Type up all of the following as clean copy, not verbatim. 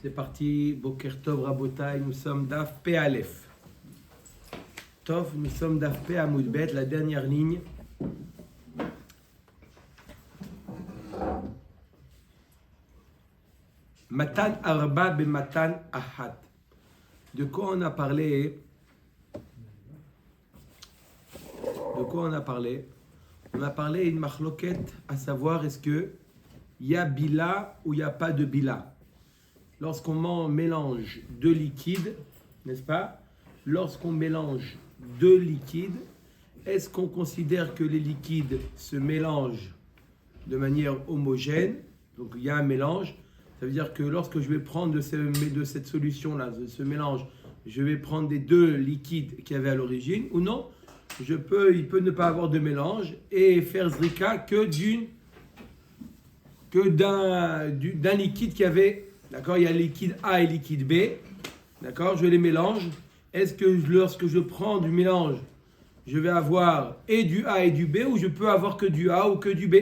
C'est parti, Boker Tov Rabotai, nous sommes Daf P Aleph. Tov, nous sommes Daf P Amoud Bet, la dernière ligne. Matan Arba be Matan Ahad. De quoi on a parlé? On a parlé une machloket, à savoir est-ce que il y a bila ou il n'y a pas de bila. Lorsqu'on mélange deux liquides, n'est-ce pas? Lorsqu'on mélange deux liquides, est-ce qu'on considère que les liquides se mélangent de manière homogène? Donc il y a un mélange. Ça veut dire que lorsque je vais prendre de cette solution-là, de ce mélange, je vais prendre des deux liquides qu'il y avait à l'origine, ou non? Il peut ne pas avoir de mélange et faire zrika que d'un liquide qu'il y avait. D'accord, il y a liquide A et liquide B. D'accord, je les mélange. Est-ce que lorsque je prends du mélange, je vais avoir et du A et du B, ou je peux avoir que du A ou que du B?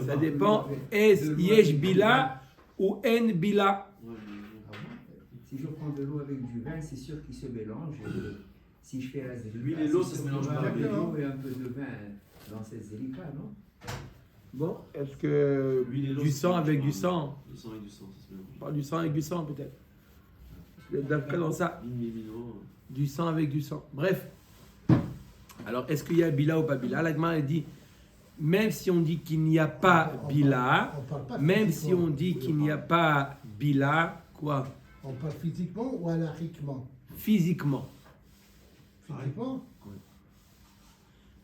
Ça dépend. Est-ce yesh bila ou en bila? Si je prends de l'eau avec du vin, c'est sûr qu'ils se mélangent. Si je fais la zélika, l'huile et l'eau, ça se mélange pas. De l'eau et un peu de vin dans cette zélika, non? Bon, est-ce que du sang avec du sang? Du sang avec du sang, ça se mélange. On parle du sang avec du sang peut-être. Dans le cas dans ça. Du sang avec du sang. Bref. Alors, est-ce qu'il y a bila ou pas bila? La Gemara dit, même si on dit qu'il n'y a pas bila, même si on dit qu'il n'y a pas bila, quoi? On parle physiquement ou anarchiquement? Physiquement. Physiquement?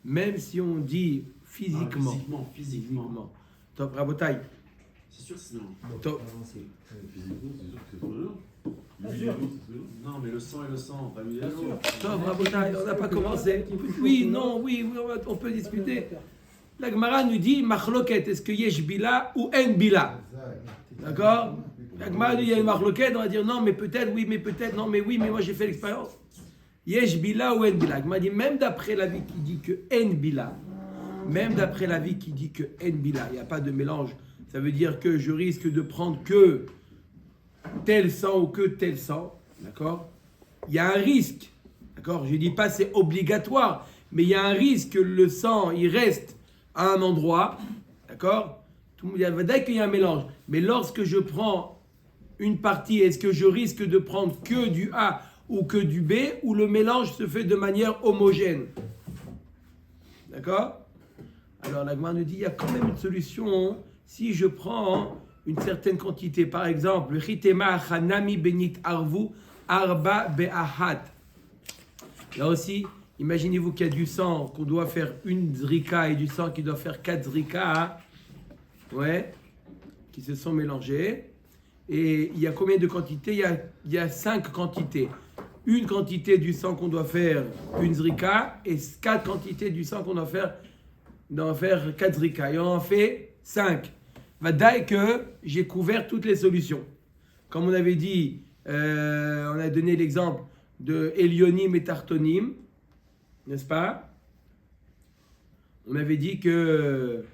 Même si on dit physiquement. Physiquement. Top, Rabotai. C'est sûr que c'est non. Top. Physiquement, c'est sûr que c'est trop bien. Non, mais le sang et le sang, pas l'huile et l'eau. Top, Rabotai, on n'a pas commencé. Oui, non, oui, on peut discuter. La Gemara nous dit, machloket, est-ce que yesh bila ou en bila? D'accord? La Gemara nous dit, il y a une machloket, on va dire non, mais peut-être, oui, mais peut-être, non, mais oui, mais moi j'ai fait l'expérience. Yesh bila ou en bila? La Gemara dit, même d'après l'avis qui dit que en bila, même d'après l'avis qui dit que en bila, il n'y a pas de mélange, ça veut dire que je risque de prendre que tel sang ou que tel sang, d'accord? Il y a un risque, d'accord? Je ne dis pas c'est obligatoire, mais il y a un risque que le sang, il reste à un endroit, d'accord? Il y a dès qu'il y a un mélange. Mais lorsque je prends une partie, est-ce que je risque de prendre que du A ou que du B, ou le mélange se fait de manière homogène? D'accord? Alors la Gemara nous dit, il y a quand même une solution. Si je prends une certaine quantité, par exemple, Chitema Hanami Benit Arvu Arba Be'ahat. Là aussi, imaginez-vous qu'il y a du sang qu'on doit faire une zrika et du sang qui doit faire 4 zrika, ouais, qui se sont mélangés. Et il y a combien de quantités? Il y a 5 quantités. Une quantité du sang qu'on doit faire une zrika et 4 quantités du sang qu'on doit faire 4 zrika. Et on en fait 5. Vadaï que j'ai couvert toutes les solutions. Comme on avait dit, on a donné l'exemple de Elionim et Tartonim, n'est-ce pas? On avait dit que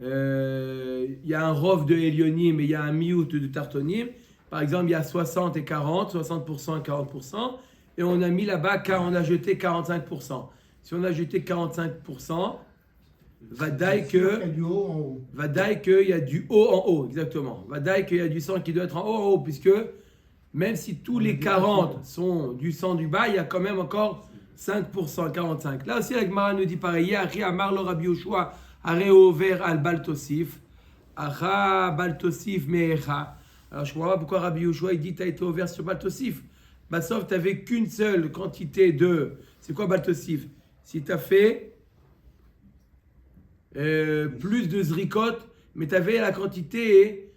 il y a un rov de Elionim et il y a un miout de Tartonim. Par exemple, il y a 60 et 40, 60% et 40%. Et on a mis là-bas, on a jeté 45%. Si on a jeté 45%, Vadaï que il y a du haut en haut, exactement. Vadaï qu'il y a du sang qui doit être en haut en haut, puisque même si tous les 40 sont du sang du bas, il y a quand même encore 5%, 45. Là aussi, la Gemara nous dit pareil. Yahi amar lo Rabbi Yoshua areo ver al baltosif, acha baltosif meecha. Alors je ne comprends pas pourquoi Rabbi Yoshua il dit tu as été ouvert sur baltosif. Bah sauf tu n'avais qu'une seule quantité de. C'est quoi baltosif? Si tu as fait plus de zrikot, mais tu avais la quantité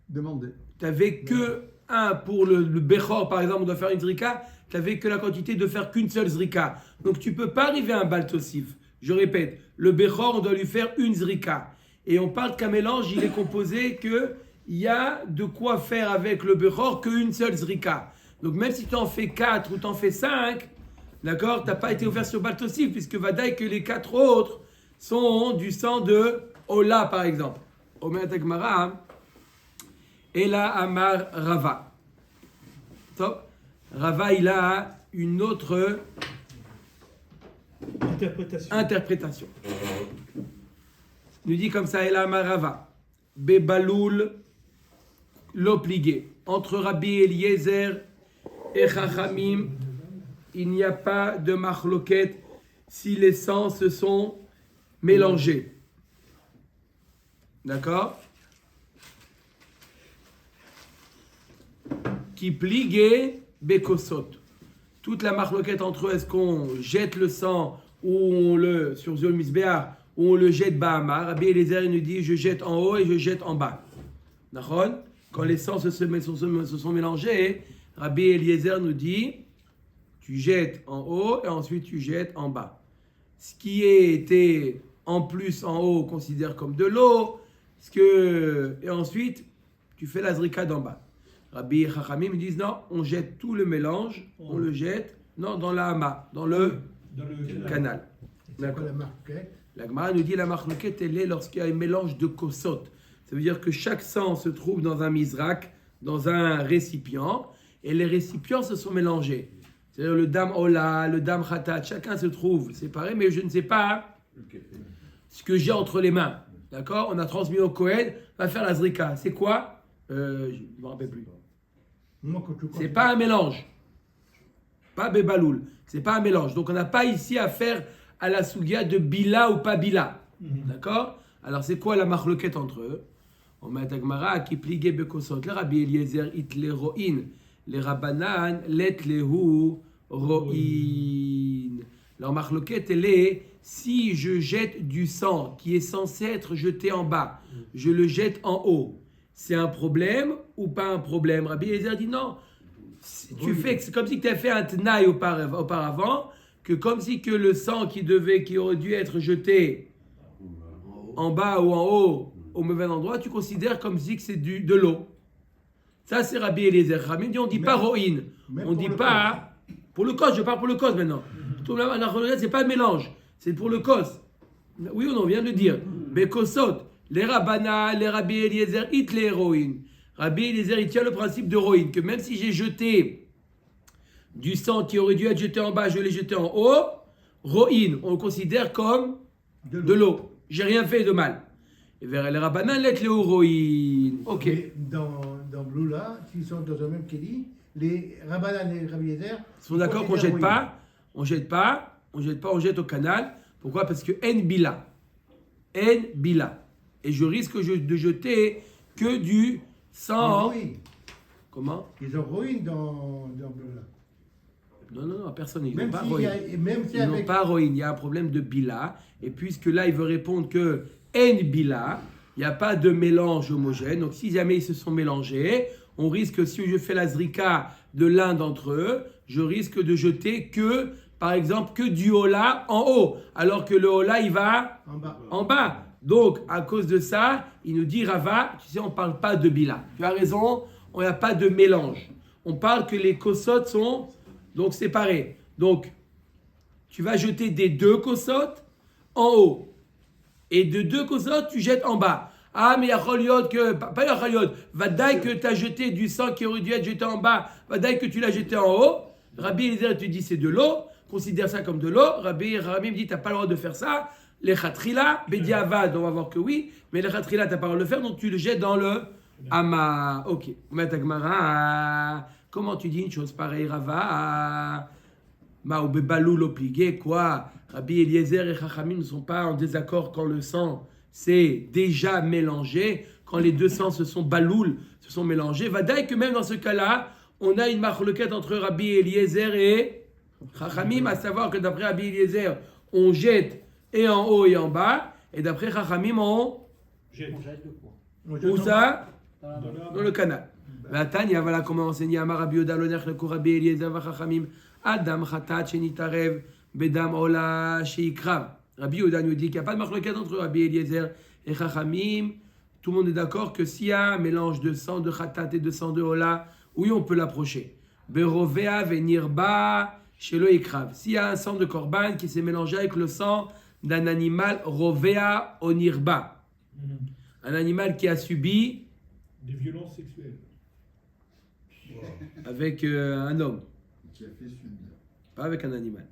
demandée. Tu n'avais que un pour le Bechor, par exemple, on doit faire une zrika, tu n'avais que la quantité de faire qu'une seule zrika. Donc tu ne peux pas arriver à un baltosif. Je répète, le Bechor, on doit lui faire une zrika. Et on parle qu'un mélange, il est composé qu'il y a de quoi faire avec le Bechor qu'une seule zrika. Donc même si tu en fais 4 ou tu en fais 5, d'accord, tu n'as pas été ouvert sur baltosif, puisque Vadaï que les 4 autres sont du sang de Ola, par exemple. Omer Tagmara, Ela Amar Rava. Top. Rava, il a une autre interprétation. Il nous dit comme ça, Ela Amar Rava. Bebaloul l'obligé. Entre Rabbi Eliezer et Chachamim, il n'y a pas de machloket si les sangs se sont mélangés. D'accord? Qui pliguait bekosot. Toute la machloket entre eux, est-ce qu'on jette le sang ou on le sur Zol Misbéar ou on le jette Bahamar? Rabbi Eliezer il nous dit je jette en haut et je jette en bas. D'accord? Quand les sangs se sont mélangés, Rabbi Eliezer nous dit tu jettes en haut et ensuite tu jettes en bas. Ce qui était en plus en haut, on considère comme de l'eau, et ensuite tu fais la zrika d'en bas. Rabbi et Chachamim disent non, on jette tout le mélange, on le jette dans la hama, dans le canal. C'est quoi la marquette? La Gemara nous dit la marquette, elle est lorsqu'il y a un mélange de kosot. Ça veut dire que chaque sang se trouve dans un misrak, dans un récipient, et les récipients se sont mélangés. C'est-à-dire le dam ola, le dam khatat, chacun se trouve séparé, mais je ne sais pas ce que j'ai entre les mains. D'accord? On a transmis au Kohen, va faire la zrika. C'est quoi? Je ne me rappelle plus. C'est pas un mélange. Pas bebaloul. C'est pas un mélange. Donc on n'a pas ici à faire à la sougia de bila ou pas bila. D'accord? Alors c'est quoi la machloquette entre eux? On met à Gemara qui pligue bekosot. Le Rabbi Eliezer it le ro'in. Les Rabbanan let lehu ro'in. Alors machloquette elle est si je jette du sang qui est censé être jeté en bas, je le jette en haut. C'est un problème ou pas un problème? Rabbi Eliezer dit non. Tu fais, c'est comme si tu avais fait un tenaï auparavant, que comme si que le sang qui aurait dû être jeté en bas ou en haut, au mauvais endroit, tu considères comme si que c'est de l'eau. Ça, c'est Rabbi Eliezer. Rabbi dit, on ne dit pas ro'in. On ne dit pas... Pour le cos, je parle pour le cos maintenant. C'est pas le mélange. C'est pour le cos. Oui, on vient de le dire. Bekosot. Les Rabbana, les Rabbi Eliezer, it les ro'in. Rabbi Eliezer, il tient le principe de ro'in. Que même si j'ai jeté du sang qui aurait dû être jeté en bas, je l'ai jeté en haut. Ro'in, on le considère comme de l'eau. J'ai rien fait de mal. Et vers les Rabbanan, let le ro'in. Ok. Mais dans Bloula, qui sont dans un même kéli, les Rabbanan et les Rabbi Eliezer sont d'accord qu'on jette pas, on jette au canal. Pourquoi? Parce que en bila. Et je risque de jeter que du sang. Comment? Ils ont ruine dans Bloula. Non, personne. Ils Même n'ont pas si roïn. Ils n'ont pas roïn. Il y a un problème de bila. Et puisque là, il veut répondre que en bila, il n'y a pas de mélange homogène. Donc, si jamais ils se sont mélangés, on risque, si je fais la zrika de l'un d'entre eux, je risque de jeter que, par exemple, que du hola en haut. Alors que le hola, il va en bas. Donc, à cause de ça, il nous dit, Rava, tu sais, on ne parle pas de bila. Tu as raison, on n'a pas de mélange. On parle que les kosot sont donc séparés. Donc, tu vas jeter des deux kosot en haut. Et de deux kosot, tu jettes en bas. Ah, mais Yacholiot, pas Yacholiot, Vadaï que tu as jeté du sang qui aurait dû être jeté en bas, Vadaï que tu l'as jeté en haut. Rabbi Eliezer te dit c'est de l'eau, considère ça comme de l'eau. Rabbi me dit tu n'as pas le droit de faire ça. Les khatrila, Bediavad, on va voir que oui, mais les khatrila, tu n'as pas le droit de le faire, donc tu le jettes dans le Hama. Ok, comment tu dis une chose pareille, Rava? Ou Bebalou l'obligé, quoi? Rabbi Eliezer et Chachamim ne sont pas en désaccord quand le sang s'est déjà mélangé, quand les deux sangs se sont mélangés. Vadaï que même dans ce cas-là, on a une marloquette entre Rabbi Eliezer et Chachamim, à savoir que d'après Rabbi Eliezer, on jette et en haut et en bas, et d'après Chachamim, on jette. Où ça? Dans le canal. Tanya, voilà comment enseigner Amar Rabbi Yoda l'honneur le Rabbi Eliezer va Chachamim. Adam Khatat Shenitarev Bedam Ola Sheikrav. Rabbi Yoda nous dit qu'il n'y a pas de marloquette entre Rabbi Eliezer et Chachamim. Tout le monde est d'accord que s'il y a un mélange de sang de Khatat et de sang de Ola, oui, on peut l'approcher. Berovea Venirba Shelo Ikrav. S'il y a un sang de Korban qui s'est mélangé avec le sang d'un animal Rovea Onirba, un animal qui a subi Des violences sexuelles. avec un homme, Qui a fait subir. pas avec un animal.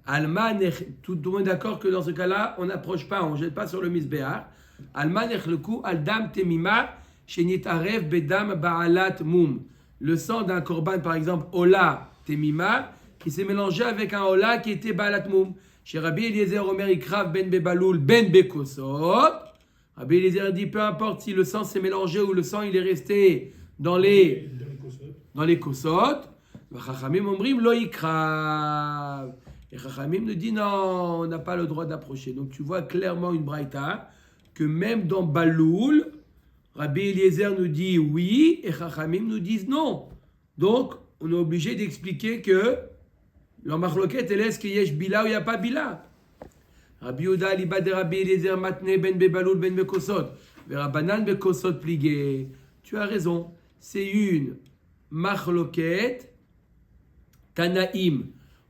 Alma, tout le monde est d'accord que dans ce cas-là, on n'approche pas, on ne jette pas sur le misbéar. Alma nechleku aldam temima shenit arev bedam baalat mum. Le sang d'un korban, par exemple, ola temima, qui s'est mélangé avec un ola qui était baalat mum. Chez Rabbi Eliezer Omer Ikrav ben bebaloul ben bekosot. Rabbi Eliezer dit peu importe si le sang s'est mélangé ou le sang il est resté dans les kosot. Chachamim omrim lo ikrav. Et Chachamim nous dit non, on n'a pas le droit d'approcher. Donc tu vois clairement une braïta que même dans Baloul, Rabbi Eliezer nous dit oui et Chachamim nous disent non. Donc on est obligé d'expliquer que leur machloket est est-ce qu'il y a bila ou il n'y a pas bila. Rabbi Yehuda liba de Rabbi Eliezer matne ben bebaloul ben bekosot. Verabanan bekosot pligé. Tu as raison. C'est une machloket Tanaïm.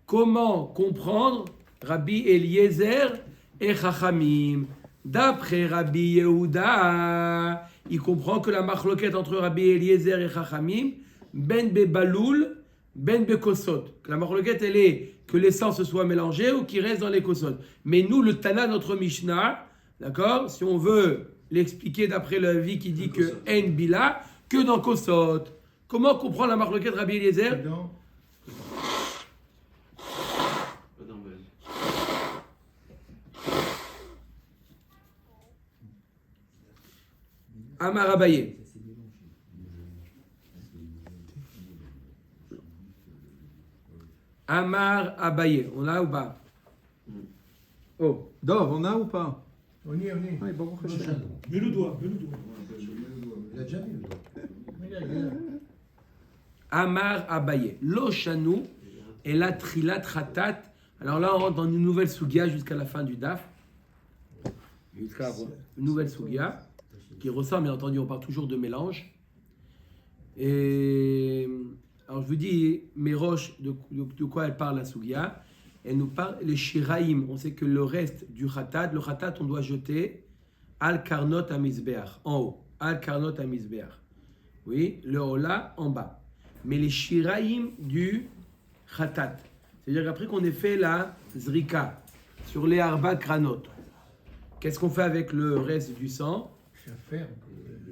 Comment comprendre Rabbi Eliezer et Chachamim? D'après Rabbi Yehuda, il comprend que la machloket entre Rabbi Eliezer et Chachamim, ben bebaloul, ben bekosot. Que la machloket, elle est que l'essence se soit mélangée ou qu'il reste dans les kosot. Mais nous, le Tana, notre Mishnah, d'accord, si on veut l'expliquer d'après le vie qui dit que en bila, que dans kosot. Comment comprendre la machloket Rabbi Eliezer? Non. Pas d'embêtement. Amar Abaye. Ça s'est mélangé. Amar Abaye. On l'a ou pas? Oh. Dov, on a ou pas? On y est, on y est. Oui, bon, Mets le doigt, mets le doigt. Il a déjà mis le doigt. Il est là. Amar Abaye. Loshanu et la trilat ratat. Alors là, on rentre dans une nouvelle sougia jusqu'à la fin du DAF. Jusqu'à une nouvelle sougia qui ressort, bien entendu, on parle toujours de mélange. Et alors je vous dis, mes roches, de quoi elle parle la sougia? Elle nous parle les shiraim. On sait que le reste du khatat, le khatat, on doit jeter al karnot amizbeach, en haut. Al karnot amizbeach. Oui, le hola en bas. Mais les shiraim du khatat, c'est-à-dire qu'après qu'on ait fait la zrika sur les arba kranot, qu'est-ce qu'on fait avec le reste du sang? Ça ferme.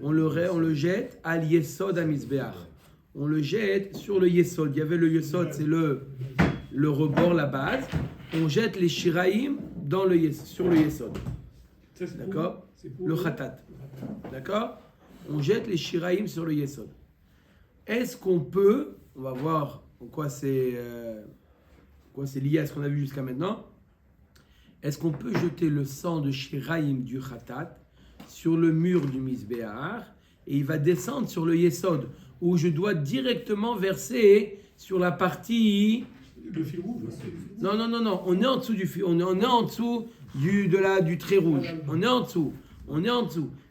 On le jette à l'yesod amizbeach. On le jette sur le yesod. Il y avait le yesod, c'est le rebord, la base. On jette les shiraim dans sur le yesod. Ça, c'est pour- D'accord? c'est pour- Le khatat. D'accord? On jette les shiraim sur le yesod. Est-ce qu'on peut, on va voir en quoi c'est lié à ce qu'on a vu jusqu'à maintenant, est-ce qu'on peut jeter le sang de shiraim du khatat sur le mur du misbéar et il va descendre sur le yesod où je dois directement verser sur la partie... Le fil rouge. Non, on est en dessous du fil, on est en dessous du trait rouge. On est en dessous.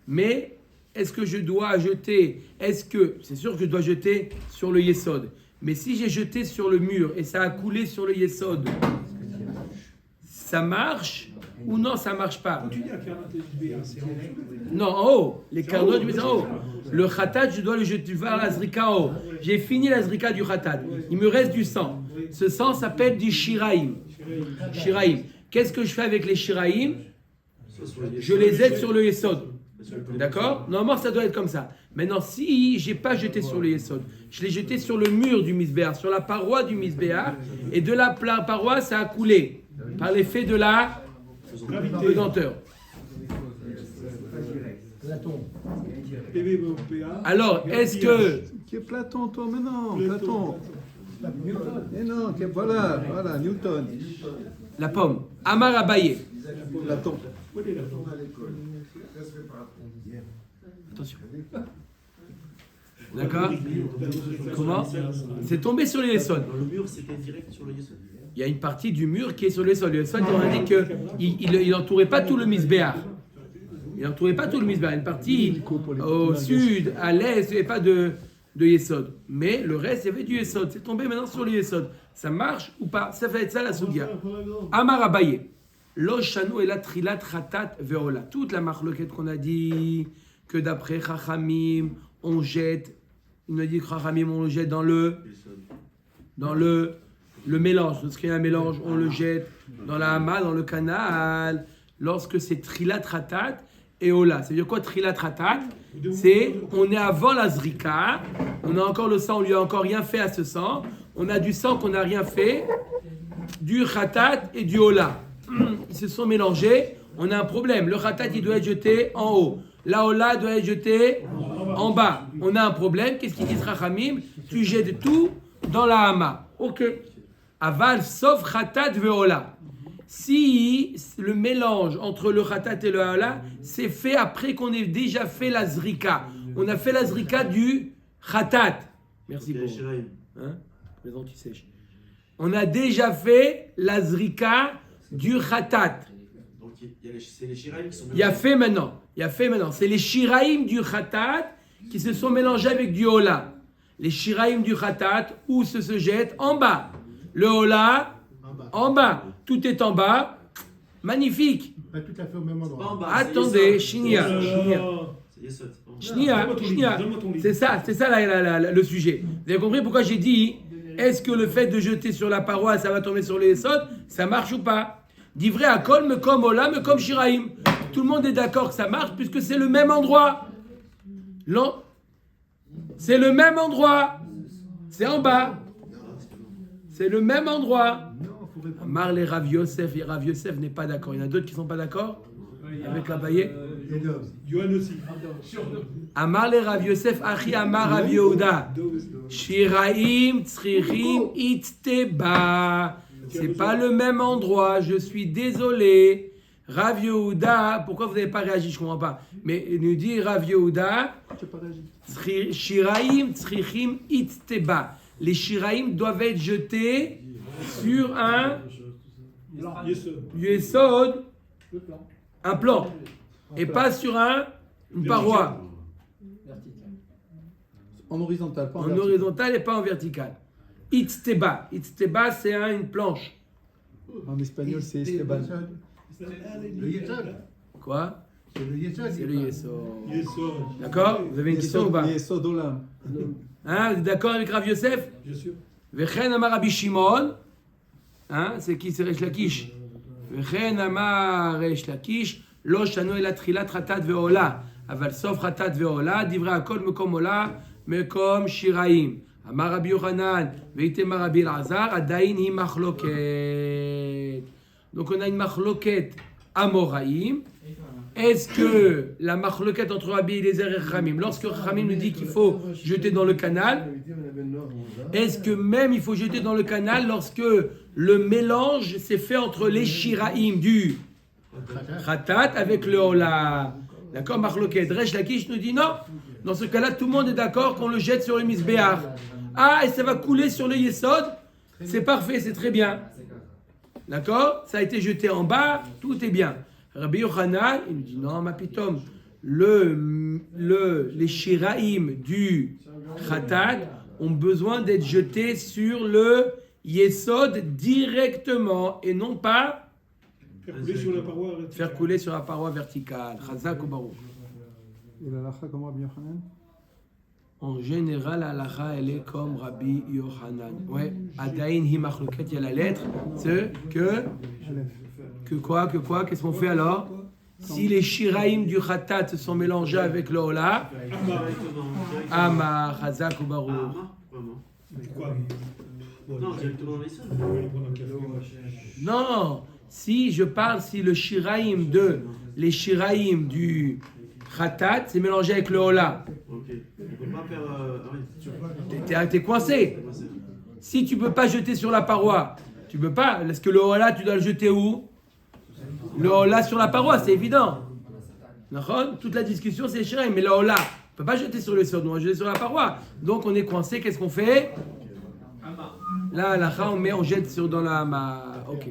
Mais est-ce que je dois jeter? C'est sûr que je dois jeter sur le yesod. Mais si j'ai jeté sur le mur et ça a coulé sur le yesod, ça marche ou non, ça marche pas? Quand tu dis à Karnaté BA, c'est en dessous. Non, en haut. Les carnots, mais en haut. Le khatat, je dois le jeter vers la zrika en haut. J'ai fini la zrika du khatat. Il me reste du sang. Ce sang s'appelle du shiraim. Shiraim. Qu'est-ce que je fais avec les shiraim? Je les aide sur le yesod. D'accord? Normalement, ça doit être comme ça. Maintenant, si j'ai pas jeté sur le yesod, je l'ai jeté sur le mur du misbéar, sur la paroi du misbéar, et de la paroi, ça a coulé par l'effet de la pesanteur. Platon. PV PA. Alors, est-ce que... Qui est Platon, toi, mais non, Platon. Platon. Et non, voilà, Newton. La pomme. Amar Abaye. Platon. Où est la On à l'école. Respect par rapport. Attention. D'accord? Comment? C'est tombé sur les yesod. Dans le mur, c'était direct sur le yesod. Il y a une partie du mur qui est sur le sol. Le sol, on a dit qu'il n'entourait pas tout le misbéar. Il n'entourait pas tout le misbéar. Une partie au sud, à l'est, il n'y avait pas de yesod. Mais le reste, il y avait du yesod. C'est tombé maintenant sur le yesod. Ça marche ou pas? Ça va être ça la sougia. Amar Abaye. Lo shanu et la trilat ratat veola. Toute la marloquette qu'on a dit que d'après Chachamim, on jette, il nous dit que Chachamim, on le jette dans le mélange. Lorsqu'il y a un mélange, on le jette dans la hama, dans le canal, lorsque c'est Trilat Ratat et Ola. Ça veut dire quoi Trilat Ratat? C'est, on est avant la Zrika, on a encore le sang, on lui a encore rien fait à ce sang, on a du sang qu'on n'a rien fait, du Ratat et du Ola. Ils se sont mélangés, on a un problème. Le Ratat, il doit être jeté en haut. La Ola doit être jetée en bas. On a un problème. Qu'est-ce qu'il dit Rachamim? Tu jettes tout dans la hama. Ok. Aval, sauf Ratat ve Ola. Si le mélange entre le Ratat et le Ola, c'est fait après qu'on ait déjà fait la Zrika. On a fait la Zrika du Ratat. Merci beaucoup. Hein? Les anti-sèches. On a déjà fait la Zrika du Ratat. Donc c'est les Shiraim qui sont. Il y a fait maintenant. C'est les Shiraim du Khatat qui se sont mélangés avec du Ola. Les Shiraim du Khatat, où se jette en bas. Le Ola, en bas. Tout est en bas. Magnifique. Pas tout à fait au même endroit. Attendez, Shnia. C'est ça le sujet. Vous avez compris pourquoi j'ai dit, est-ce que le fait de jeter sur la paroi, ça va tomber sur les Yesod? Ça marche ou pas? Divrei Akol, me comme Ola, me comme Shiraim. Tout le monde est d'accord que ça marche puisque c'est le même endroit. C'est le même endroit. C'est en bas. C'est le même endroit. Amar les Rav Yosef, et Rav Yosef n'est pas d'accord. Il y en a d'autres qui ne sont pas d'accord avec Abaye. Yohan aussi. Amar les Rav Yosef, Achi Amar Rav Yehuda. Shiraim tzrichim itteba. C'est pas le même endroit. Je suis désolé. Rav Yehuda, pourquoi vous n'avez pas réagi? Je ne comprends pas. Mais il nous dit Rav Yehuda, Shiraim tzrichim itteba. Les Shiraim doivent être jetés sur un Yesod, un plan, et pas sur une paroi. En horizontal, pas en En vertical. horizontal et pas en vertical. Itteba. Itteba, c'est une planche. En espagnol, c'est Esteban. Le Yesod. Quoi? C'est le Yesod. C'est le Yesod. Yesod. D'accord? Vous avez une question ou pas? Yesod Olam. Hein? Vous êtes d'accord avec Rav Yosef? Bien sûr. Vechen Amar Rabbi Shimon. Hein? C'est qui? C'est Resh Lakish. Vechen Amar Resh Lakish. Lo shano el atrilat ratat ve'ola. Aval sof ratat ve'ola. Divrei akol mekom ola. Mekom shiraim. Amar Rabbi Yochanan. Veitemar Rabbi Elazar. Adain hi machloket. Donc on a une machloket amoraïm. Est-ce que la machloket entre Rabbi Eliezer et Chachamim, lorsque Chachamim nous dit qu'il faut jeter dans le canal, est-ce que même il faut jeter dans le canal lorsque le mélange s'est fait entre les shiraim du Khatat avec le Ola? D'accord, machloket. Resh Lakish nous dit non. Dans ce cas-là, tout le monde est d'accord qu'on le jette sur le Mizbeach. Ah, et ça va couler sur le Yesod? C'est parfait, c'est très bien. D'accord? Ça a été jeté en bas, tout est bien. Rabbi Yochanan, il nous dit non, ma pitom, les shiraim du Khatat ont besoin d'être jetés sur le Yesod directement et non pas Faire couler sur la paroi. faire couler sur la paroi verticale. Chazak ou Baruch. Et la lacha comme Rabbi Yochanan? En général, la halakha, elle est comme Rabbi Yochanan. Ouais, Adain hi machloket, il y a la lettre, c'est que quoi, qu'est-ce qu'on fait alors? Si les shiraim du Khatat se sont mélangés avec le Ola, Amar, Chazak ou Baruch. Quoi? Non, directement dans les sols. Non, si le shiraim les shiraim du Khatat s'est mélangé avec le Ola, Ok. On peut pas faire. t'es coincé. Si tu peux pas jeter sur la paroi, tu peux pas. Est-ce que le Ola, tu dois le jeter où? Le Ola sur la paroi, c'est évident. D'accord? Toute la discussion, c'est shiraim. Mais le Ola, on ne peut pas jeter sur le sol, on va jeter sur la paroi. Donc on est coincé, qu'est-ce qu'on fait? Là, on jette dans la hama. Ok.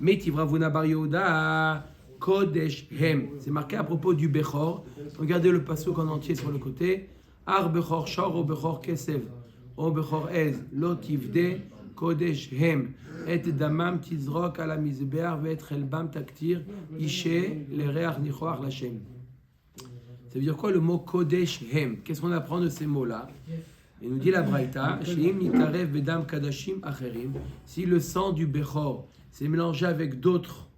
Metivravuna bar Yehuda Kodesh Hem. C'est marqué à propos du Bechor. Regardez le passouk en entier sur le côté. Ar Bechor Shor o Bechor Kesev o Bechor Ez Lo Tivde Kodesh Hem. Et damam tizrok ala mizbeach ve'et chelbam taktir ishe lereach nichoach l'Hashem. Ça veut dire quoi le mot Kodesh Hem? Qu'est-ce qu'on apprend de ces mots-là? Il nous dit la Braïta, Sheim nitarev bedam kadashim acherim, si le sang du Bechor s'est mélangé avec d'autres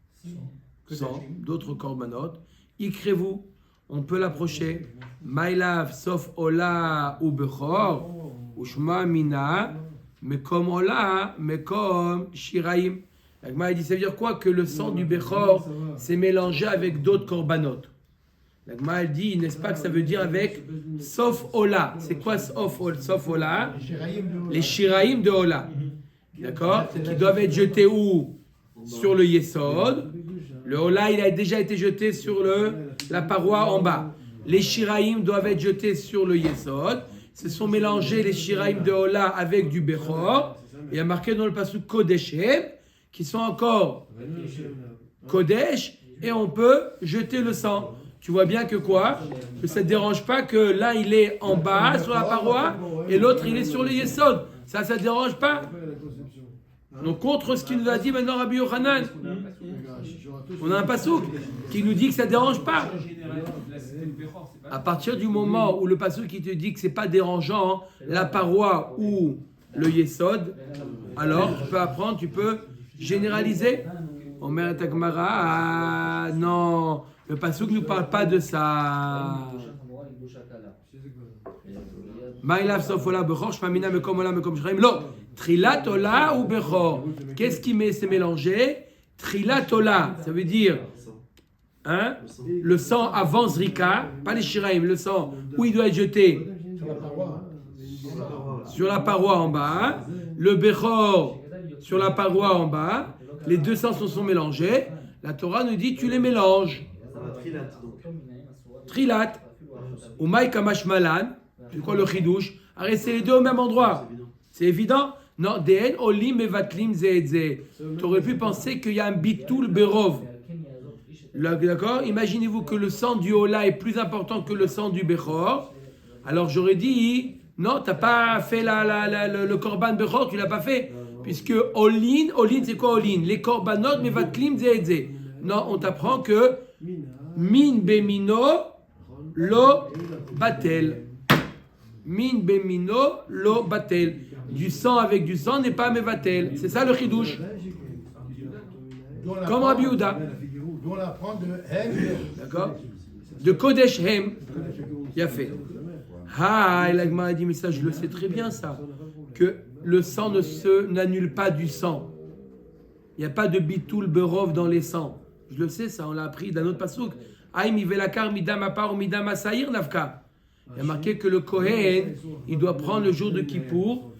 sangs, d'autres korbanot, ikrez-vous, on peut l'approcher. Maïlav sauf Ola ou Bechor, Ushma Mina, Mekom Ola, Mekom Shiraim. La Gemara dit, ça veut dire quoi que le sang du Bechor s'est mélangé avec d'autres korbanot? La Gemara dit, n'est-ce pas que ça veut dire avec sauf Ola? C'est quoi sauf Ola? Les Shiraim de Ola. D'accord? Qui doivent être jetés où? Sur le Yesod. Le Ola, il a déjà été jeté sur la paroi en bas. Les Shiraim doivent être jetés sur le Yesod. Se sont mélangés les Shiraim de Ola avec du Bechor. Il y a marqué dans le passage Kodeshem, qui sont encore Kodesh, et on peut jeter le sang. Tu vois bien que quoi? Que ça ne dérange pas que l'un il est en bas sur la paroi et l'autre il est sur le Yesod. Ça ne dérange pas. Donc contre ce qu'il nous a dit maintenant Rabbi Yochanan, on a un pasouk qui nous dit que ça ne dérange pas. À partir du moment où le pasouk qui te dit que c'est pas dérangeant la paroi ou le Yesod, alors tu peux apprendre, tu peux généraliser. Omer et Gemara, ah non, le pasouk ne nous parle pas de ça. Maïlav sofola bechor, shmamina mekom ola mekom shraim. Lo, trilat ola ou bechor. Qu'est-ce qui s'est mélangé? Trilat ola, ça veut dire le sang avant zrika, pas les shiraim, le sang où il doit être jeté sur la paroi en bas, le bechor sur la paroi en bas. Les deux sangs se sont mélangés. La Torah nous dit tu les mélanges. Trilat. Ou maï kamash malan. C'est quoi le chidouche? Arrête, c'est les deux au même endroit. C'est évident? Non, Dehen olim mevatlim zeedze. Tu aurais pu penser qu'il y a un bitoul berov. D'accord? Imaginez-vous que le sang du Ola est plus important que le sang du Bechor. Alors j'aurais dit, non, tu n'as pas fait le korban Bechor, tu ne l'as pas fait. Puisque Olin, c'est quoi Olin? Les korbanot mevatlim zeedze. Non, on t'apprend que min bemino lo batel. Min bemino lo batel. Du sang avec du sang n'est pas mevatel. C'est ça le chidouche. Comme Rabbi Yehuda. D'où on apprend de Hem. D'accord? De Kodesh Hem. Il a fait. Ah, el Agma a dit, mais ça, je le sais très bien, ça. Que le sang n'annule pas du sang. Il n'y a pas de bitoul berov dans les sangs. Je le sais, ça, on l'a appris d'un autre pasouk. Aïm ivelakar midam apar ou midam asaïr nafka. Il y a marqué que le Kohen, il doit prendre le jour de Kippour,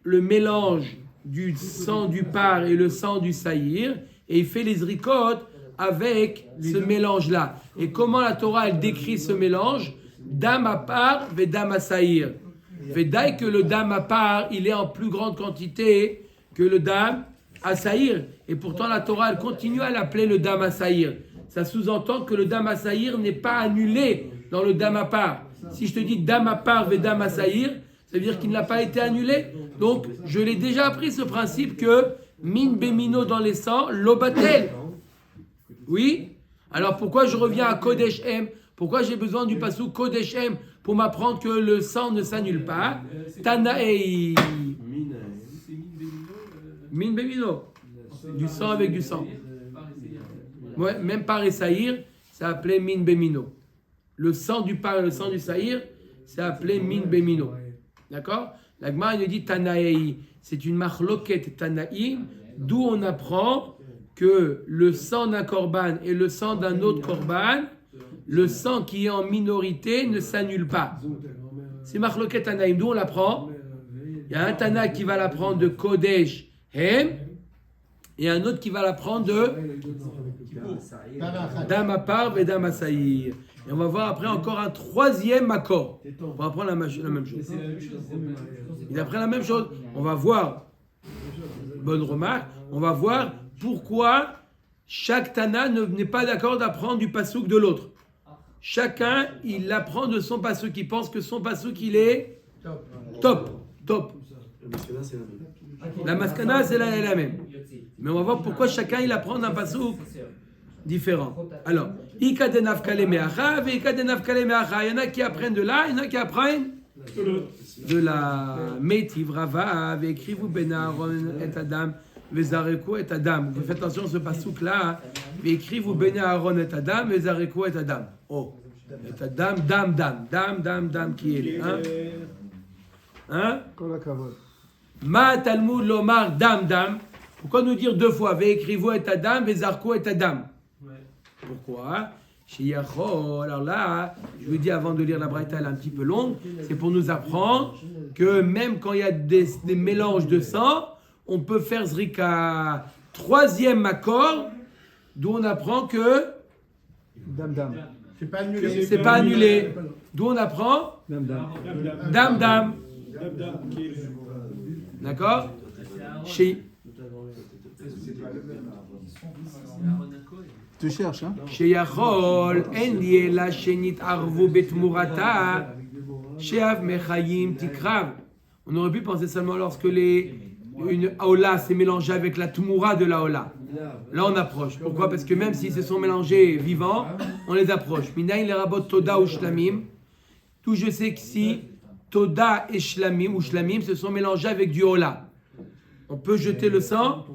le mélange du sang du par et le sang du saïr, et il fait les zrikot avec ce mélange-là. Et comment la Torah, elle décrit ce mélange? Dam apar ve dam asaïr. Vedaï que le dam apar, il est en plus grande quantité que le dam asaïr. Et pourtant, la Torah, elle continue à l'appeler le dam asaïr. Ça sous-entend que le dam asaïr n'est pas annulé dans le dam apar. Si je te dis dam apar ve dam asaïr, ça veut dire qu'il n'a pas été annulé. Donc, je l'ai déjà appris ce principe que min bemino dans les sangs, lobatel. Oui? Alors pourquoi je reviens à Kodesh Hem? Pourquoi j'ai besoin du passou Kodesh Hem pour m'apprendre que le sang ne s'annule pas? Tanaei. Min bemino. Du sang avec du sang. Ouais, même par et saïr, c'est appelé min bemino. Le sang du par et le sang du saïr, c'est appelé min bemino. D'accord? La Gemara nous dit Tanaei. C'est une machloket Tanaïm, d'où on apprend que le sang d'un korban et le sang d'un autre korban, le sang qui est en minorité ne s'annule pas. C'est machloket Tanaïm. D'où on l'apprend? Il y a un Tana qui va l'apprendre de Kodesh Hem et un autre qui va l'apprendre de Dam apar et Dam asaïr. Et on va voir après encore un troisième accord. On va apprendre la même chose. Il apprend la même chose. On va voir, bonne remarque, on va voir pourquoi chaque Tana n'est pas d'accord d'apprendre du pasouk de l'autre. Chacun, il apprend de son pasouk. Il pense que son pasouk, il est top. La maskana, c'est la même. Mais on va voir pourquoi chacun, il apprend d'un pasouk différent. Alors, Ika de Nafkale Meacha, Ika de Nafkale Meacha. Il y en a qui apprennent de là, il y en a qui apprennent de la Metiv Rava, Vekrivu Ben Aaron et Adam, Vezareku et Adam. Vous faites attention à ce pasouk là. Vekrivu Ben Aaron et Adam, Vezareku et Adam. Oh, et Adam, dam, qui est là. Hein? Kol hakavod. Ma Talmud Lomar dam. Pourquoi nous dire deux fois Ve'ekrivu et Adam, Ve'zarku et Adam? Pourquoi? Chez Yachol, alors là, je vous dis avant de lire la Braïta, elle est un petit peu longue, c'est pour nous apprendre que même quand il y a des mélanges de sang, on peut faire Zrika. Troisième accord, d'où on apprend que Dam. C'est pas annulé. c'est pas annulé. D'où on apprend Dam. dam. Dam, qui est D'accord? Chez Tu cherches, hein? שיכול אין לי אלא שנתערבו בתמורתה שאב מחיים תקרב. On aurait pu penser seulement lorsque une aola s'est mélangée avec la tmoura de la aola. Là on approche. Pourquoi? Parce que même s'ils se sont mélangés vivants, on les approche. Minaïn les rabot toda ou shlamim. Tout je sais que si toda et shlamim ou shlamim se sont mélangés avec du aola, on peut jeter le sang?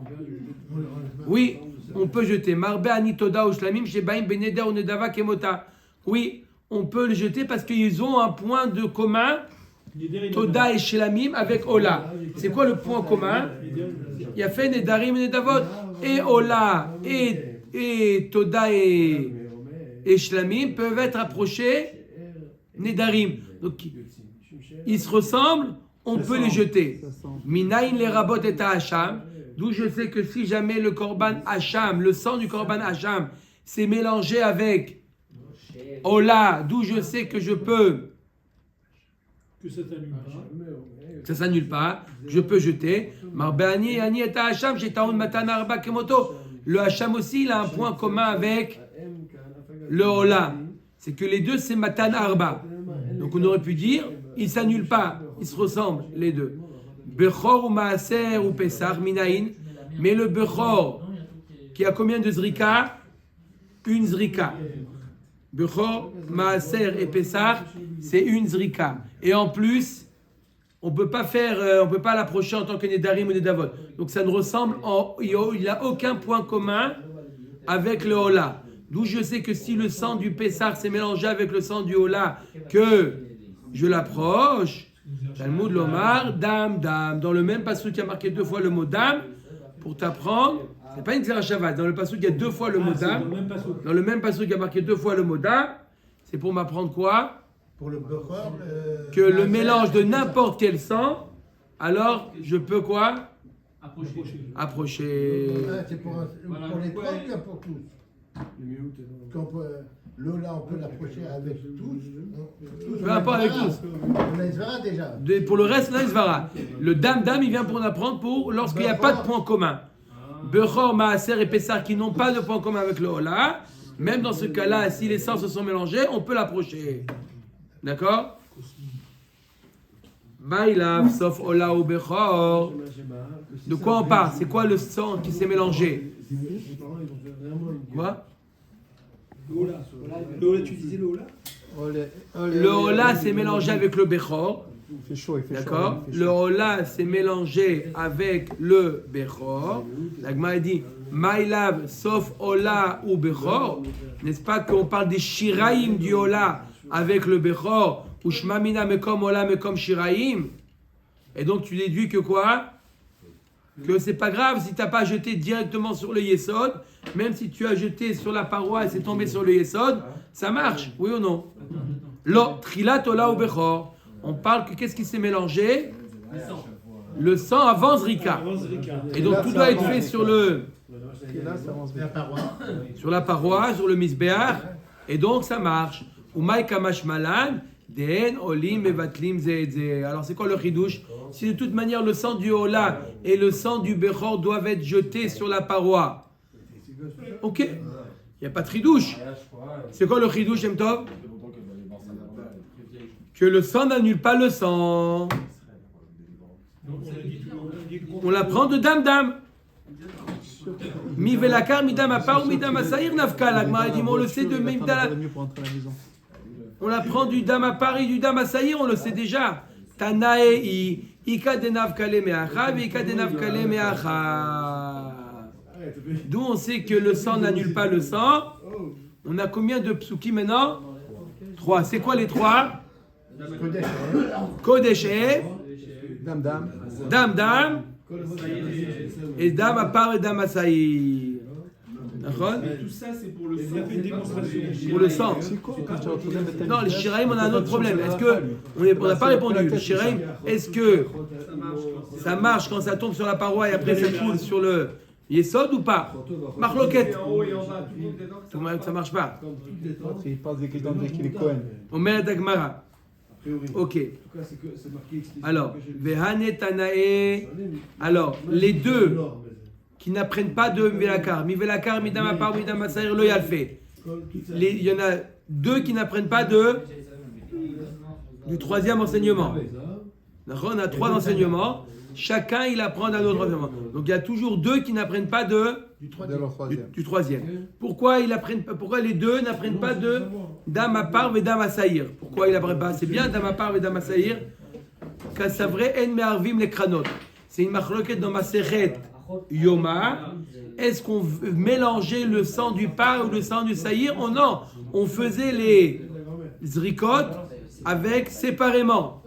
Oui. On peut jeter. Marbe anitoda ou shlamim shebaim beneder ou nedava kemota. Oui, on peut le jeter parce qu'ils ont un point de commun. Toda et shlamim avec Ola. C'est quoi le point commun? Il y a fait nedarim et nedavot. Et Ola et Toda et shlamim peuvent être approchés nedarim. Donc ils se ressemblent, on peut les jeter. Minaïn les rabot et hacham. D'où je sais que si jamais le korban hacham, le sang du korban hacham, s'est mélangé avec Ola, d'où je sais que je peux, que ça t'annule pas. ça s'annule pas, je peux jeter. Marbeani, Ani et hacham, j'ai taoun matan arba kemoto. Le hacham aussi, il a un point commun avec le Ola. C'est que les deux, c'est matan arba. Donc on aurait pu dire, ils s'annulent pas, ils se ressemblent, les deux. Bechor ou Maaser ou Pessah, Minaïn. Mais le Bechor, qui a combien de Zrika? Une Zrika. Bechor, Maaser et Pessah, c'est une Zrika. Et en plus, on peut pas l'approcher en tant que Nedarim ou Nedavot. Donc ça ne ressemble, il n'a aucun point commun avec le Ola. D'où je sais que si le sang du Pessah s'est mélangé avec le sang du Ola, que je l'approche. Talmud Lomar, dam. Dans le même passage qui a marqué deux fois le mot dam, pour t'apprendre, c'est pas une Xera Shabbat. Dans le passage il y a deux fois le mot dam. Dans le même passage qui a marqué deux fois le mot dam, c'est pour m'apprendre quoi? Pour le Bechor, que le mélange de n'importe quel sang, alors je peux quoi? Approcher. C'est pour les trois ou bien pour tous? Lola, on peut l'approcher avec tous. Peu importe avec tous. On a Isvara déjà. Pour le reste, là, Isvara. Le dam, il vient pour en apprendre pour lorsqu'il n'y a pas de point commun. Bechor, Maaser et Pessah qui n'ont pas de point commun avec le Ola, même dans ce cas-là, si les sangs se sont mélangés, on peut l'approcher. D'accord? Baïlav, sauf Ola ou Bechor. De quoi on parle? C'est quoi le sang qui s'est mélangé? Quoi? Le Ola, tu disais le Ola? Le Ola s'est mélangé avec le Bechor. Il fait chaud. D'accord? Le Ola s'est mélangé avec le Bechor. La Gemara dit Maïlav sauf Ola ou Bechor. N'est-ce pas qu'on parle des Shiraïm du Ola avec le Bechor ou Shmamina mekom Ola mekom Shiraïm? Et donc tu déduis que quoi? Que c'est pas grave si tu n'as pas jeté directement sur le Yesod, même si tu as jeté sur la paroi et c'est tombé sur le Yesod, ça marche, oui ou non? Lo, Trilat Ola ou Bechor. On parle que qu'est-ce qui s'est mélangé? Le sang avant Zrika. Et donc tout doit être fait sur la paroi, sur le Misbéach, et donc ça marche. Umay Kamash Malan, Den Olim Mevatlim Zeh. Alors c'est quoi le chidouche? Si de toute manière le sang du Ola et le sang du Bechor doivent être jetés sur la paroi, ok, il n'y a pas de chidouche. C'est quoi le chidouche, Shem Tov? Que le sang n'annule pas le sang. On l'apprend de dam. Mi velakar, midam apar ou midam asaïr nafka. La Gemara dit, mais on le sait de midam. On apprend du dam apar et du dam asaïr, on le sait déjà. Tanae, ika de nafkale meacha, ika de nafkale meacha. D'où on sait que le sang n'annule pas le sang. On a combien de psuki maintenant? 3. C'est quoi les 3? Kodesh Dam, dam. Dam Dam et Dam Apar et Dam Asaïr. D'accord? Tout ça, c'est pour le sang. Il a fait une démonstration. Pour le sang. Non, les Shiraim, on a un autre problème. Est-ce que on n'a pas répondu. Les Shiraim, est-ce que ça marche quand ça tombe sur la paroi et après ça coule sur le Yesod ou pas? Marloquette. Ça marche pas. Il passe des questions de qu'il est Cohen. On met la Dagmara. Ok. Alors, Vehane Tanae. Alors, les deux qui n'apprennent pas de Velakar, mi Velakar, mi Damapar, mi Damasaïr, le Yalfé. Il y en a deux qui n'apprennent pas du troisième enseignement. D'accord, on a 3 enseignements. Chacun, il apprend d'un autre enseignement. Donc, il y a toujours 2 qui n'apprennent pas du troisième. Pourquoi les deux n'apprennent pas de Damapar et Damasaïr? Pourquoi ils n'apprennent pas? C'est bien Damapar et Damasaïr. Kassavre en me'arvim les kranot. C'est une machloket dans Maseret Yoma. Est-ce qu'on mélangeait le sang du par ou le sang du saïr? Oh non, on faisait les zrikot avec séparément.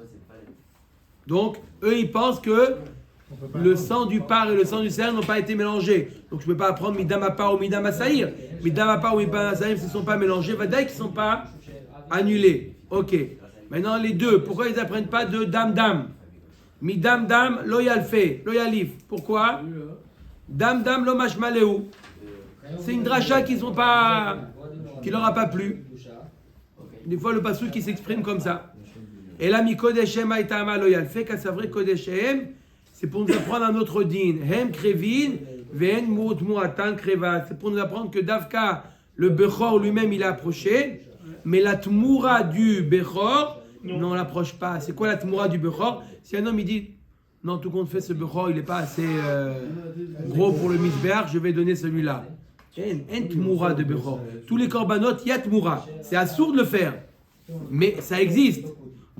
Donc, eux, ils pensent que le sang du par et le sang du saïr n'ont pas été mélangés. Donc, je ne peux pas apprendre midam apar ou midam asaïr. Midam apar ou midam asaïr, s'ils ne sont pas mélangés, vadaï qu'ils ne sont pas annulés. Ok. Maintenant, les deux, pourquoi ils n'apprennent pas de dam dam? Midam dam lo yalfe, lo yalif. Pourquoi? Dam dam lo mashmaleu. C'est une dracha qui leur a pas plu. Des fois, le passouk qui s'exprime comme ça. Et là, mi kodeshem aitama lo yalfe, car c'est vrai kodeshem, c'est pour nous apprendre un autre din. Hem krevin, ven mout muatan kreva. C'est pour nous apprendre que Davka, le Bechor lui-même, il est approché, mais la tmoura du Bechor, non, on l'approche pas. C'est quoi la tmoura du Bechor? Si un homme il dit, non, tout compte fait, ce Bechor, il n'est pas assez gros pour le misber, je vais donner celui-là. En tmoura de Bechor. Tous les korbanot, il y a tmoura. C'est assourd de le faire, mais ça existe.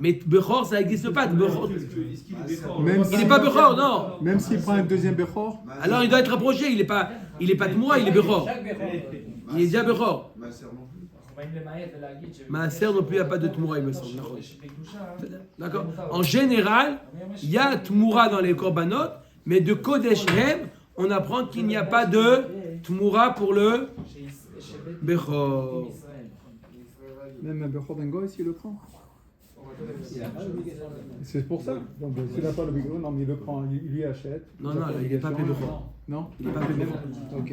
Mais Bechor, ça n'existe pas. Il n'est pas Bechor, non. Même s'il prend un deuxième Bechor. Alors il doit être approché. Il n'est pas Tmoura, il est Bechor. Il est déjà Bechor. Maaser non plus, il n'y a pas de Tmoura, il me semble. D'accord. En général, il y a Tmoura dans les korbanot, mais de Kodesh Hem, on apprend qu'il n'y a pas de Tmoura pour le Bechor. Même un Bechor d'Engo, ici, il le prend. C'est pour ça. Donc, s'il n'a pas le bigot, non, mais il le prend, il lui achète. Non, il n'est pas Bechor. Non, il n'est pas Bechor.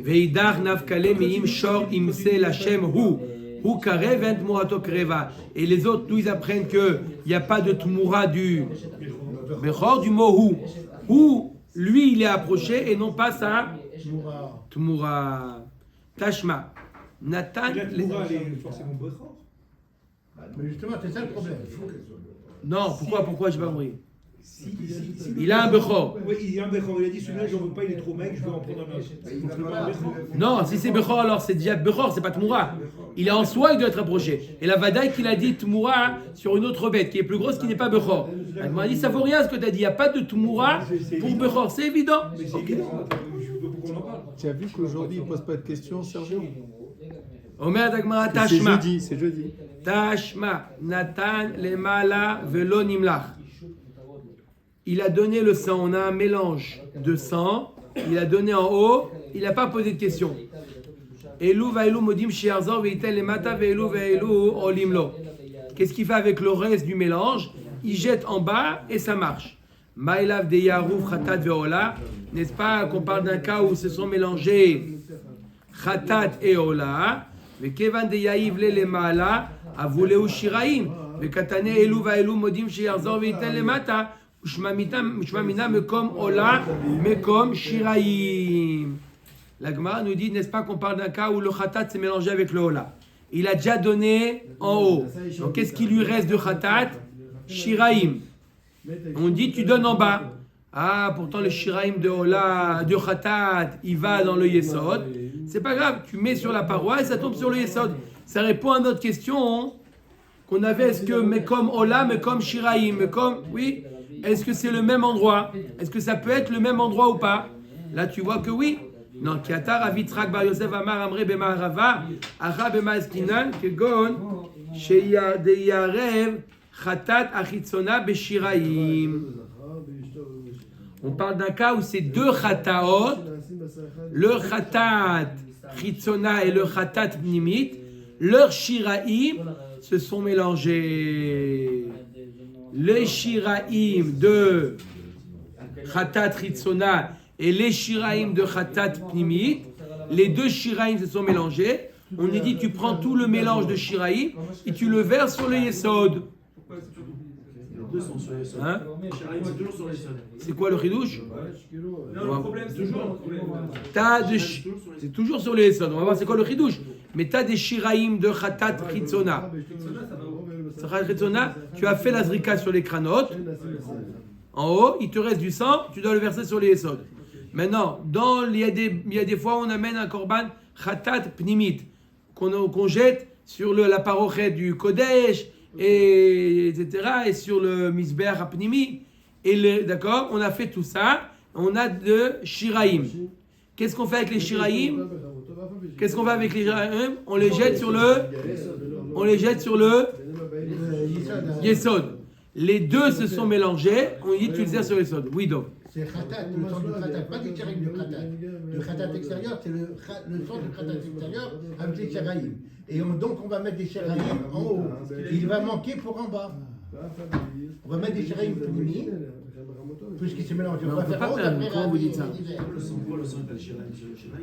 Veidar nafkale meim shor imse lachem hu. Hu karev ent murato kreva. Et les autres, nous, ils apprennent qu'il n'y a pas de tmoura du Bechor, du mot hu. Hu, lui, il est approché et non pas ça. Tmoura. Tashma. Nathan. La Tmoura, elle est forcément Bechor. Mais justement, c'est ça le problème. Non, pourquoi j'ai pas compris? Il a un Bechor. Oui, il y a un Bechor. Il a dit celui-là, j'en veux pas, il est trop maigre, je veux en prendre un autre. Non, si c'est Bechor, alors c'est déjà Bechor, c'est pas Tmoura. Il est en soi, il doit être approché. Et la Vadaï qu'il a dit Tmoura sur une autre bête qui est plus grosse, qui n'est pas Bechor. Elle m'a dit, ça vaut rien ce que tu as dit. Il n'y a pas de Tmoura pour Bechor, c'est évident. Mais c'est évident. Pourquoi on en parle? Tu as vu qu'aujourd'hui, il ne pose pas de questions, Sergio? Omer Dagmara Tashma. C'est jeudi. Tashma. Nathan Lemala Velo Nimlach. Il a donné le sang. On a un mélange de sang. Il a donné en haut. Il n'a pas posé de questions. Elu Vaelu Modim Shiarzor Veitel Lemata Veelu Veelu Olimlo. Qu'est-ce qu'il fait avec le reste du mélange? Il jette en bas et ça marche. Maïlav de Yarouf Khatat Veola. N'est-ce pas qu'on parle d'un cas où se sont mélangés Khatat et Ola? Mais Kevan de Yaïv le Maala a voulu Shiraim. Mais Katane Elu Vaelu Modim Shiarzor Veitel Lemata. Ushmamina Mekom Ola Mekom Shiraim. La Gemara nous dit, n'est-ce pas qu'on parle d'un cas où le Khatat s'est mélangé avec le Ola? Il a déjà donné en haut. Donc qu'est-ce qui lui reste de Khatat? Shiraim. On dit, tu donnes en bas. Ah, pourtant le shiraim de Ola, de Khatat, il va dans le Yesod. C'est pas grave, tu mets sur la paroi et ça tombe sur le Yesod. Ça répond à notre question qu'on avait, est-ce que mais comme Ola, mais comme shiraim, mais comme, oui, est-ce que c'est le même endroit? Est-ce que ça peut être le même endroit ou pas? Là, tu vois que oui. Non, Kiatar, Avitrak, Bar Yosef, Amar, Amre, Bema, Rava, Acha, Bema, Eskinan, Kegon, Sheya, Deyarev, Khatat, Achitzona, Beshiraim. On parle d'un cas où c'est deux Khataot, le Khatat, Chitzona et le Khatat, Pnimit, leurs Shiraim se sont mélangés. Les Shiraim de Khatat, Chitzona et les Shiraim de Khatat Pnimit, les deux Shiraim se sont mélangés. On a dit tu prends tout le mélange de Shiraim et tu le verses sur le Yesod. Les deux sont sur les sols. Hein? Shiraim, c'est toujours sur les sols. C'est quoi le Chidouche? Non, le problème, c'est toujours le problème. C'est toujours sur le Yesod. On va voir c'est quoi le Chidouche. Mais tu as des Shiraim de Khatat Chitzona. Tu as fait la zrika sur les cranotes. En haut, il te reste du sang, tu dois le verser sur les Yesod. Maintenant, il y a des fois où on amène un korban Khatat Pnimit qu'on jette sur la parochet du Kodesh, etc. et sur le Misbeach Apnimi. D'accord, on a fait tout ça. On a de Shiraim. Qu'est-ce qu'on fait avec les Shiraim? On les jette sur le Yesod. Les deux se sont mélangés. On dit tu le sers sur le Yesod. Oui, donc. C'est Khatat, le sang du Khatat, pas des Shiraim du Khatat. Le Khatat extérieur, c'est le sang du Khatat extérieur avec les Shiraim. Et donc on va mettre des Shiraim en haut. Il va manquer pour en bas. On va mettre des Shiraim Pnimi, puisqu'il s'est mélangé. On va faire en haut, après comment vous dites ça? Le sang, quoi, le sang, il a le Shiraim sur le Shiraim.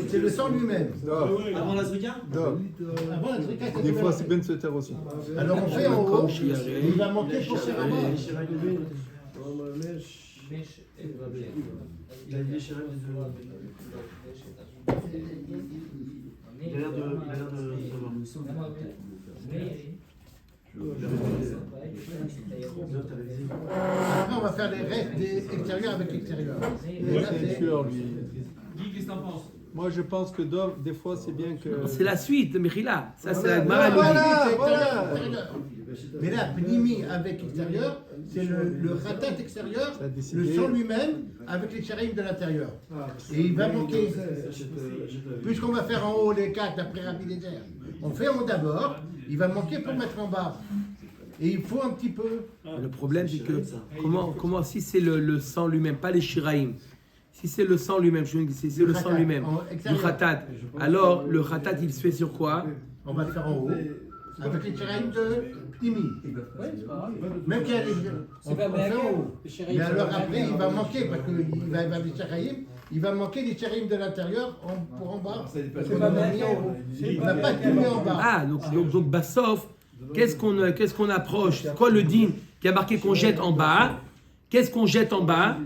c'est le sang lui-même. Avant la Zrika? Avant la tricade, c'est Des le fois, même. c'est Ben Seter aussi. Alors on fait en haut, il va manquer pour faire en bas. Il a dit les Shiraim des deux. Il a l'air de savoir. Après on va faire les restes des extérieurs avec l'extérieur. Et là, c'est- Sûr, lui. Guy, qu'est-ce que t'en penses? Moi, je pense que des fois, c'est bien que. C'est la suite, Mechila. Ça, c'est la Voilà, Gemara. voilà, dit. voilà. Mais là, Pnimi avec extérieur, c'est le Khatat extérieur, Ça a décidé. le sang lui-même avec les Shiraim de l'intérieur. Et il va manquer, puisqu'on va faire en haut les 4 après Rabbi Lézer, on fait en haut d'abord, il va manquer pour mettre en bas. Et il faut un petit peu. Le problème, c'est que comment si c'est le sang lui-même, pas les Shiraim, si c'est le sang lui-même, si c'est le sang lui-même, du Khatat, alors le Khatat il se fait sur quoi? On va le faire en haut, avec les Shiraim de Pnimi. Même qu'il y a les. On fait en haut. Mais alors après, il va manquer, parce qu'il va y avoir des Shiraim, il va manquer des Shiraim de l'intérieur pour en bas. Parce qu'on a mis en haut. Il va pas tout mettre en bas. Ah, donc Bassof, qu'est-ce qu'on approche? C'est quoi le din qui a marqué qu'on jette en bas? Qu'est-ce qu'on jette en bas?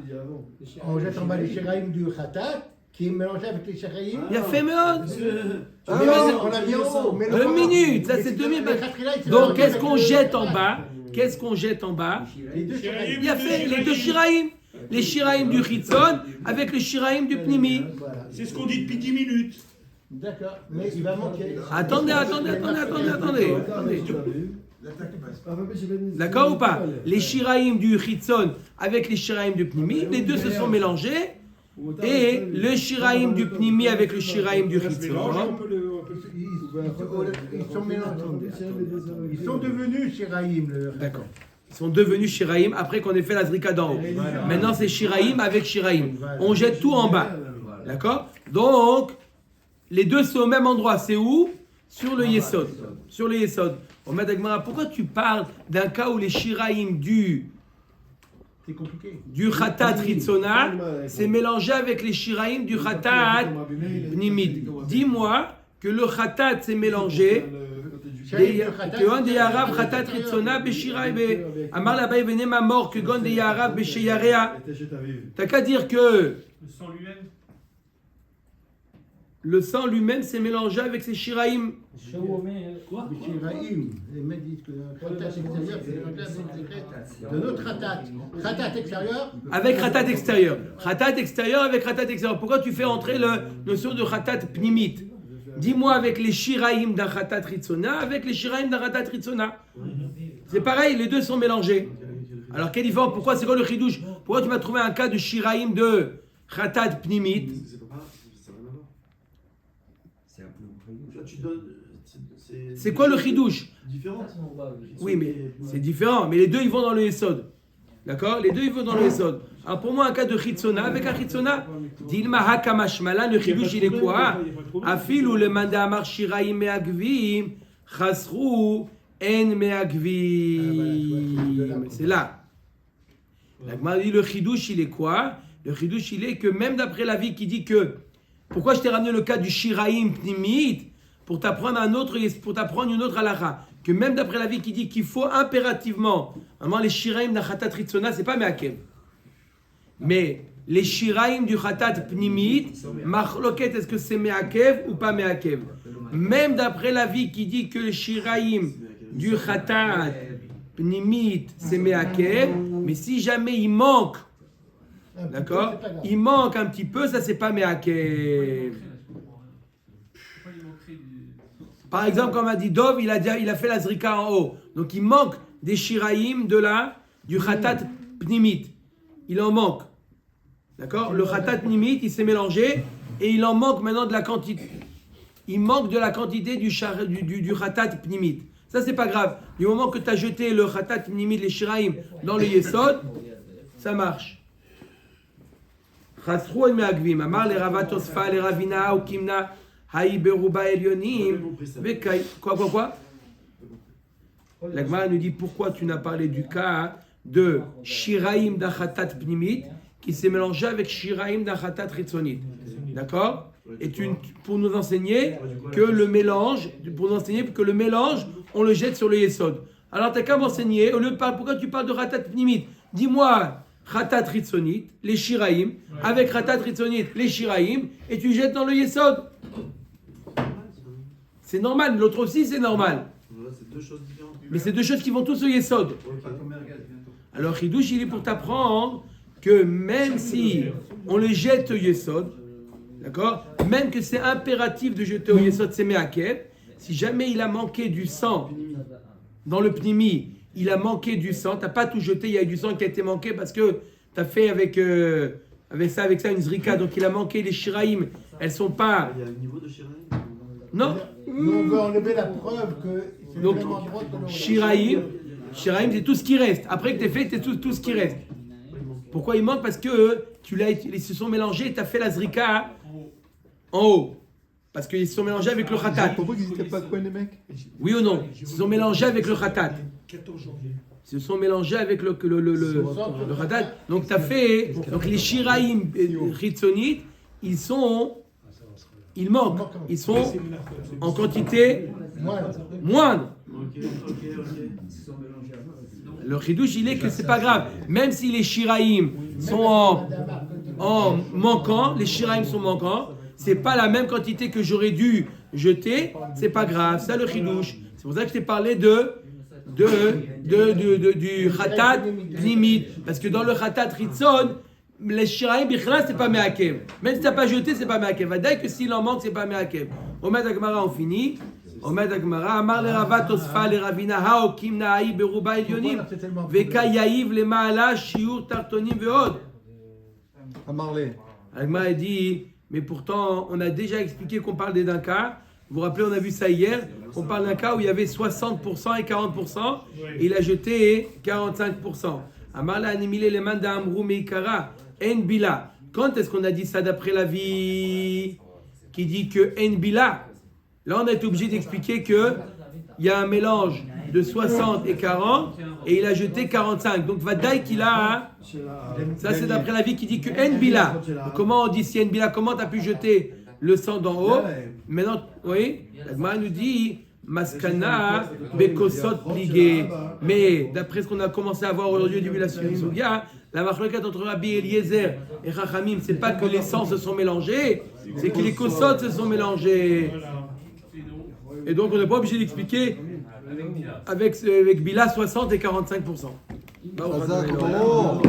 On jette en bas les Shiraim du Khatat, qui est mélangé avec les Shiraim. Il a fait meod. On l'a mis en haut. mais le- Une minute, ça c'est 2 minutes. les Khatrila, ils se Donc mélangent qu'est-ce avec qu'on le jette en Khatat. bas? Qu'est-ce qu'on jette en bas? Les deux Shiraim. Il a fait les deux Shiraim. Les Shiraim du Chitzon avec les Shiraim du Pnimi. Voilà. C'est ce qu'on dit depuis 10 minutes. D'accord, mais il va manquer. Attendez. D'accord ou pas? Les Shiraim du Chitzon avec les Shiraim du Pnimi, les deux se sont mélangés. Et le Shiraim du Pnimi avec le Shiraim du Ça se mélange un Chitzon. peu le. Ils sont mélangés. Ils sont devenus Shiraim. D'accord. Ils sont devenus Shiraim après qu'on ait fait la Zrika d'en haut. Maintenant c'est Shiraim avec Shiraim. On jette tout en bas. D'accord? Donc, les deux sont au même endroit. C'est où? Sur le Yesod. Sur le Yesod. On met Dagmara, pourquoi tu parles d'un cas où les Shiraim C'est compliqué. du Khatat Ritzona c'est mélangé avec les Shiraim du Khatat Pnimid? Dis-moi que le Khatat s'est mélangé. Que un des Arabes Khatat Ritzona Beshiraim Amar la Baï Benem Amor que Gon des Arabes Beshayarea. T'as qu'à dire que Le sang lui-même? Le sang lui-même s'est mélangé avec ses shiraim. Quoi les Shiraïm, les mecs disent que le khatat extérieur, c'est le khatat secret de notre khatat. Khatat extérieur. Avec khatat extérieur. Khatat extérieur avec khatat extérieur. Pourquoi tu fais entrer la notion de khatat pnimit? Dis-moi avec les shiraim d'un khatat ritzona, avec les shiraim d'un khatat ritzona. C'est pareil, les deux sont mélangés. Alors quelle différence? Pourquoi c'est quoi le chidouche? Pourquoi tu m'as trouvé un cas de shiraim de khatat pnimit? Ça n'a rien à voir. C'est un peu le Là, tu donnes. C'est quoi le chidouche? Différent. Oui, mais c'est différent. Mais les deux, ils vont dans le Yesod. D'accord? Les deux, ils vont dans le Yesod. Alors pour moi, un cas de Chitzona, avec un Chitzona, Dilma Hakamashmala, le chidouche, il est quoi? Afil ou le manda amar shiraim me'agvim, chasru en me'agvim. C'est là. La Gemara dit le chidouche, il est quoi? Le chidouche, il est que même d'après la vie qui dit que. Pourquoi je t'ai ramené le cas du shiraim pnimit? Pour t'apprendre une autre halakha, que même d'après la vie qui dit qu'il faut impérativement, vraiment les shiraim d'un khatat ritzona, c'est pas me'akev. Mais les shiraim du khatat pnimit, machloket, est-ce que c'est me'akev ou pas me'akev? Même d'après la vie qui dit que les shiraim du khatat pnimit, c'est me'akev, mais si jamais il manque, d'accord, il manque un petit peu, ça c'est pas me'akev. Par exemple, comme a dit Dov, il a fait la zrika en haut. Donc il manque des shiraim du khatat pnimit. Il en manque. D'accord? Le khatat pnimit, il s'est mélangé et il en manque maintenant de la quantité. Il manque de la quantité du khatat pnimit. Ça, c'est pas grave. Du moment que tu as jeté le khatat pnimit, les shiraim, dans le yesod, ça marche. Chasru en me'agvim. Amar le Rava Tosfa, le Ravina, ou Kimna. Quoi La Gemara nous dit pourquoi tu n'as parlé du cas de Shiraim d'Achatat Pnimit qui s'est mélangé avec Shiraim d'Achatat Ritzonit. D'accord? Et pour nous enseigner que le mélange, on le jette sur le Yesod. Alors tu n'as qu'à m'enseigner, au lieu de parler, pourquoi tu parles de Khatat Pnimit? Dis-moi Khatat Ritzonit, les Shiraim, avec Khatat Ritzonit, les Shiraim, et tu jettes dans le Yesod. C'est normal, l'autre aussi c'est normal. C'est deux choses différentes. Mais c'est deux choses qui vont tous au Yesod. Alors Chidouche, il est pour t'apprendre que même si on le jette au Yesod, d'accord, même que c'est impératif de jeter au Yesod, c'est Me'akev, si jamais il a manqué du sang dans le Pnimi, il a manqué du sang, t'as pas tout jeté, il y a eu du sang qui a été manqué parce que t'as fait avec ça une zrika, donc il a manqué les shiraim, elles sont pas. Il y a un niveau de shiraim. Non. Nous, on veut enlever la preuve que c'est Donc, vraiment droit que l'on Shiraim, c'est tout ce qui reste. Après que tu as fait, c'est tout ce qui reste. Pourquoi il manque? Parce que ils se sont mélangés et tu as fait la zrika en haut. Parce qu'ils se sont mélangés avec le khatat. Pourquoi ils n'étaient pas quoi les mecs? Oui ou non? Ils se sont mélangés avec le khatat. 14 janvier. Ils se sont mélangés avec le khatat. Donc tu as fait. Donc les Shiraim Ritzonit, ils manquent. Ils sont en quantité moindre. Le chidouche, il est que c'est pas grave. Même si les shiraim sont en manquant, les shiraim sont manquants, c'est pas la même quantité que j'aurais dû jeter, c'est pas grave. Ça, le chidouche. C'est pour ça que je t'ai parlé du khatat limit. Parce que dans le khatat ritzon, les shiraim bichla, c'est pas me'akev. Même si t'as pas jeté, c'est pas me'akev. Vadaï que s'il en manque, c'est pas me'akev. Omed Agmara, on finit. Omed Agmara, Amar le Rava Tosfa le Ravina Hao Kimna Haï Beruba Elyonim Veka Yaïv le Maala Shiur Tartonim Veod. Amarlé. Agmara dit, mais pourtant, on a déjà expliqué qu'on parle d'un cas. Vous vous rappelez, on a vu ça hier. On parle d'un cas où il y avait 60% et 40%. Et il a jeté 45%. Amar le Animile le Manda Amrou Meikara. En Bila. Quand est-ce qu'on a dit ça d'après la vie qui dit que En Bila? Là, on a été obligé d'expliquer qu'il y a un mélange de 60 et 40 et il a jeté 45. Donc, Vadaï qu'il a. Ça, c'est d'après la vie qui dit que En Bila. Donc, comment on dit si En Bila? Comment tu as pu jeter le sang d'en haut? Maintenant, oui, la Gemara nous dit Maskana, Bekosot, Pligé. Mais d'après ce qu'on a commencé à voir aujourd'hui au début de la Sugia, La marloquette entre Rabbi Eliezer et Chachamim, c'est pas que les sangs se sont mélangés, c'est que les kosot se sont mélangés. Et donc on n'est pas obligé d'expliquer avec Bila 60 et 45%. Chazak, oh.